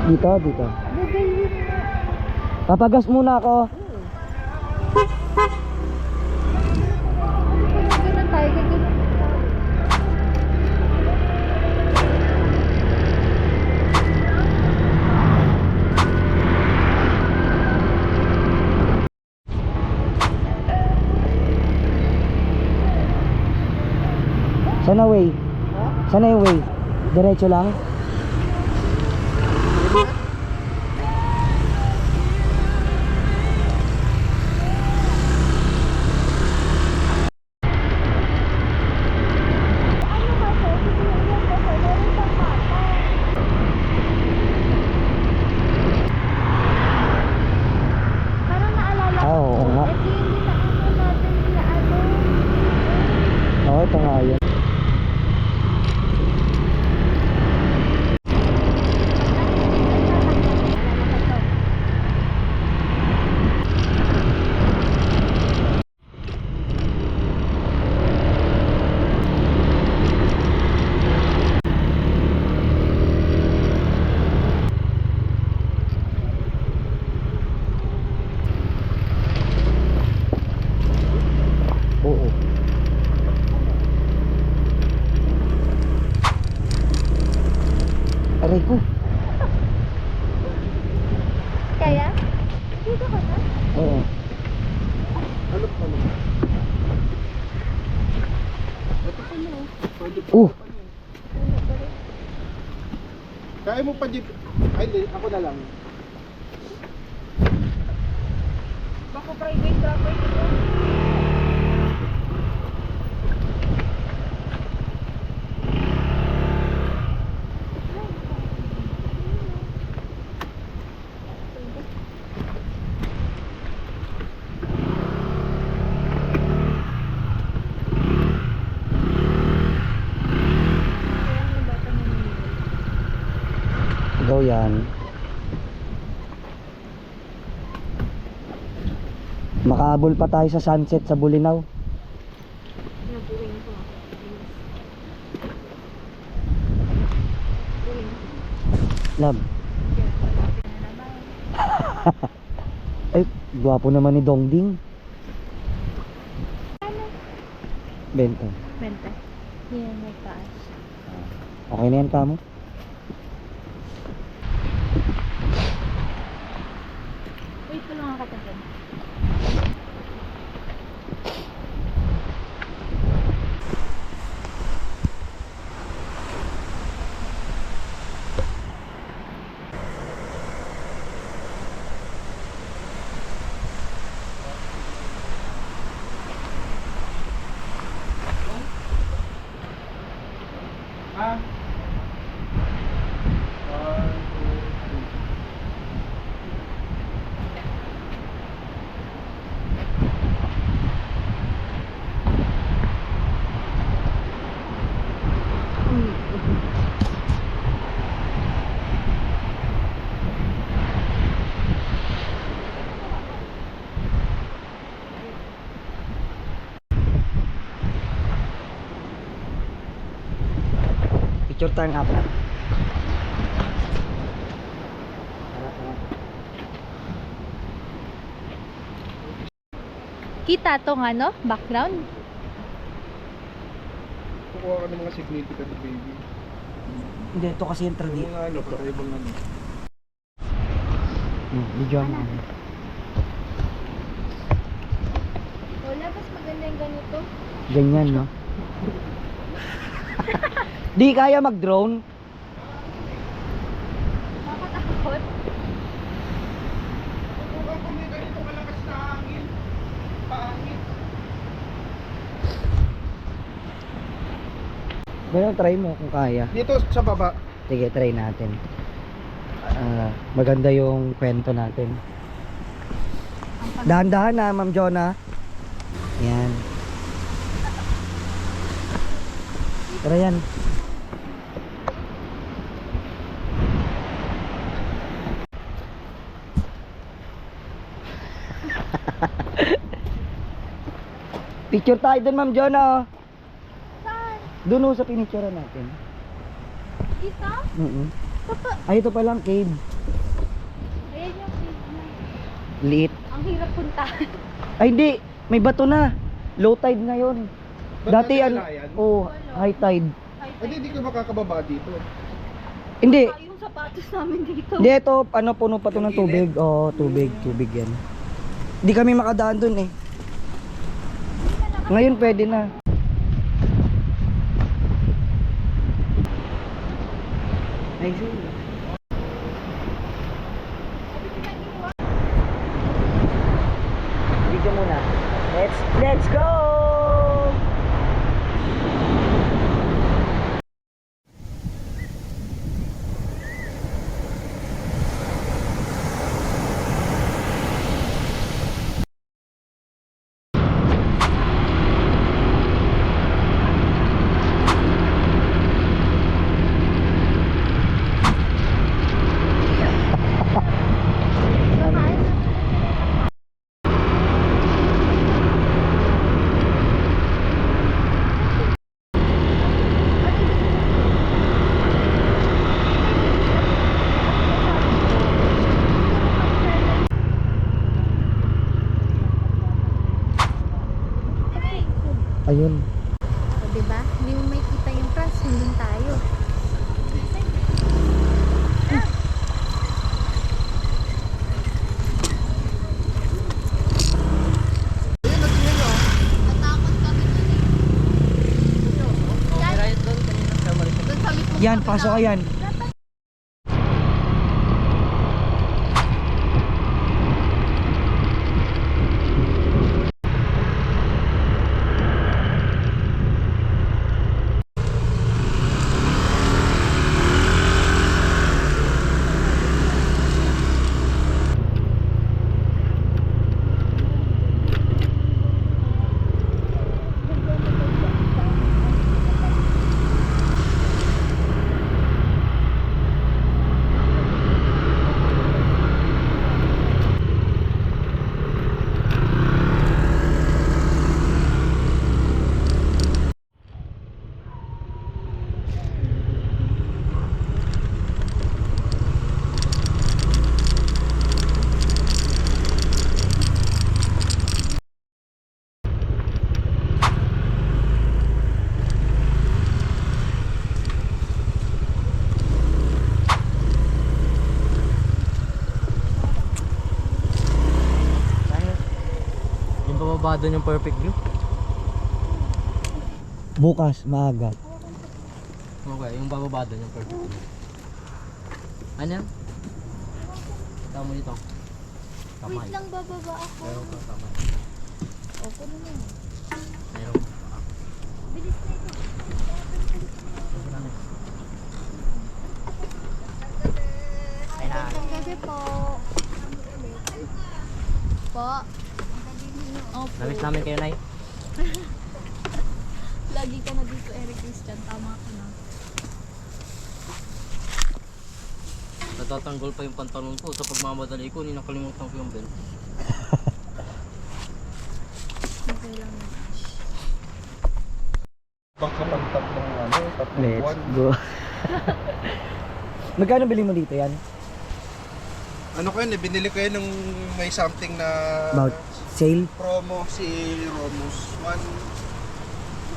Dito, dito. Papagas muna ako. Ganun tayo, ganun. Sana way? Sana yung way? Diretso lang? Parang naalala ko. Oo nga. Ito yung dinaanan natin na ano. Oo, ito nga yun. Oo. Aray ko. Kaya? Dito ka na? Oo. Alok pa naman. Kaya mo pa jeep. Ay, hindi. Ako na lang. Baka private property ko. Go yan. Makaabol pa tayo sa sunset sa Bulinaw. Nabuhin ko. Love. Ay, gwapo naman ni Dongding. Benta. Mente. Yan, nagtaas. Okay na yan kamo? Wait ko lang ang katabi. Ha? 1, 2, 3. Picture tayong apat. Kita tong ano, background. Kukuha ka ng mga significant baby. Hindi, ito kasi yung Yung tradition. mga ano, kakaibang ano. Video mo. Wala, mas maganda yung ganito. Ganyan, no? Di kaya mag-drone? Makatakot. Kung may ganito kalakas na hangin, paangin. Ganyan, try mo kung kaya. Dito sa baba. Sige, try natin. Maganda yung kwento natin. Dahan-dahan na, Ma'am Jonah. Yan. Tara yan. Picture tayo dun, Ma'am Jonah. Saan? Doon ho sa pinicture natin. Dito? Ay, ito palang cave. Liit. Ang hirap puntahan. Ay hindi, may bato na. Low tide ngayon. Ba't Dati natin ano, wala yan? high tide. Hindi ka makakababa dito. Hindi. Yung sapatos namin dito. Hindi, ito, ano, puno pa to ng tubig. Oo, tubig yan. Hindi kami makadaan dun eh. Ngayon pwede na. Ay, video muna. Let's go! Ayun. O, diba? Hindi mo makikita yung France, nandun tayo. Natakot kami dun eh. Dun sa mismo Yan, pasok ka yan. Yung bababa doon yung perfect view. Bukas, maaga. Okay, yung bababa doon yung perfect view. Ano yan? Tama dito. Kamay. Wait lang, bababa ako. Meron ka kamay. Opo na lang. Meron. Bilis na ito. Magandang gabi po. Po. Opo. Namiss namin kayo, Nay. Lagi ka na dito, Eric Christian. Tama ka na. Natatanggol pa yung pantalon ko sa pagmamadali ko. Nakalimutan ko yung belt. Okay lang. Baka tatlong ano, tatlong Let's buwan. go. Magkano bili mo dito yan? Ano ko yun eh, binili ko yun nung may something na About sale? promo si Romus.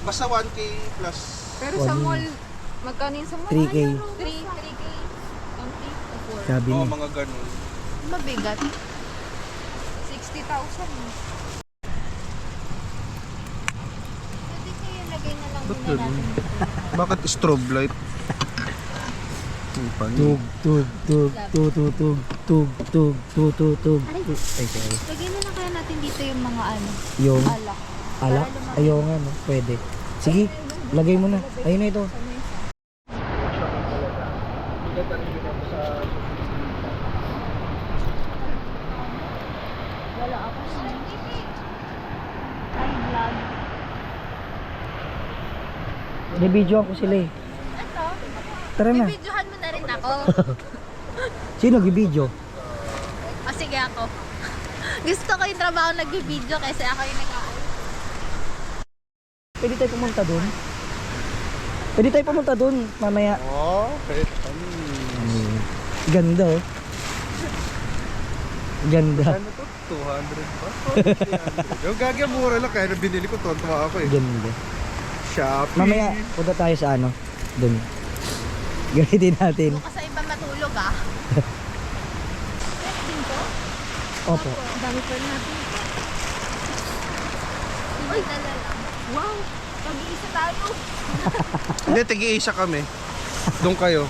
Basta 1K plus. Pero sa mall, magkano yung sa mall? 3K. 3K. Something o 4. Sabi Oo, niya. mga ganun. Mabigat. 60,000. Pwede kayo lagay na lang muna natin dito. Bakit strobe light? Tug, tug, tug, tug, tug, tug, tug, tug, tug, tug, tug. Ay, sorry. Lagay na lang kaya natin dito yung mga ano, Yung alak. alak? Ayaw nga, no? Pwede. Sige, lagay mo na. Ayun na ito. Wala ako. Ay, vlog. Nabidyoan ko sila eh. Tara na. Videohan mo na rin ako. Sino gibidyo? O sige ako. Gusto ko yung trabaho nag-video kasi ako yung Pwede tayo pumunta doon? Pwede tayo pumunta doon mamaya. Oh, kahit Ganda oh. Ganda. ano to? 200 ba? 300. Yung gagya mura lang kaya na binili ko to. Tuwa ako eh. Ganda. Shopee. Mamaya, punta tayo sa ano. Dun. Gamitin natin. Bukas sa iba matulog ah. Testing ko? Opo. Ang dami pa natin. Uy, dala lang. Wow! Pag-iisa tayo. Hindi, tigi-isa kami. Doon kayo.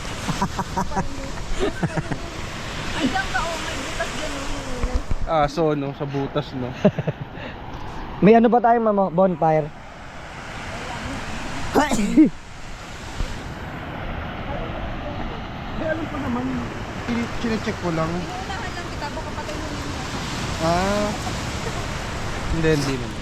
Hanggang ba oh, may butas ganun. Ah, so no, sa butas no. May ano ba tayo, mama? Bonfire? Hindi, alam pa naman. Chine-check ko lang. Unahan lang kita, baka patuloy mo. Ah. Hindi naman.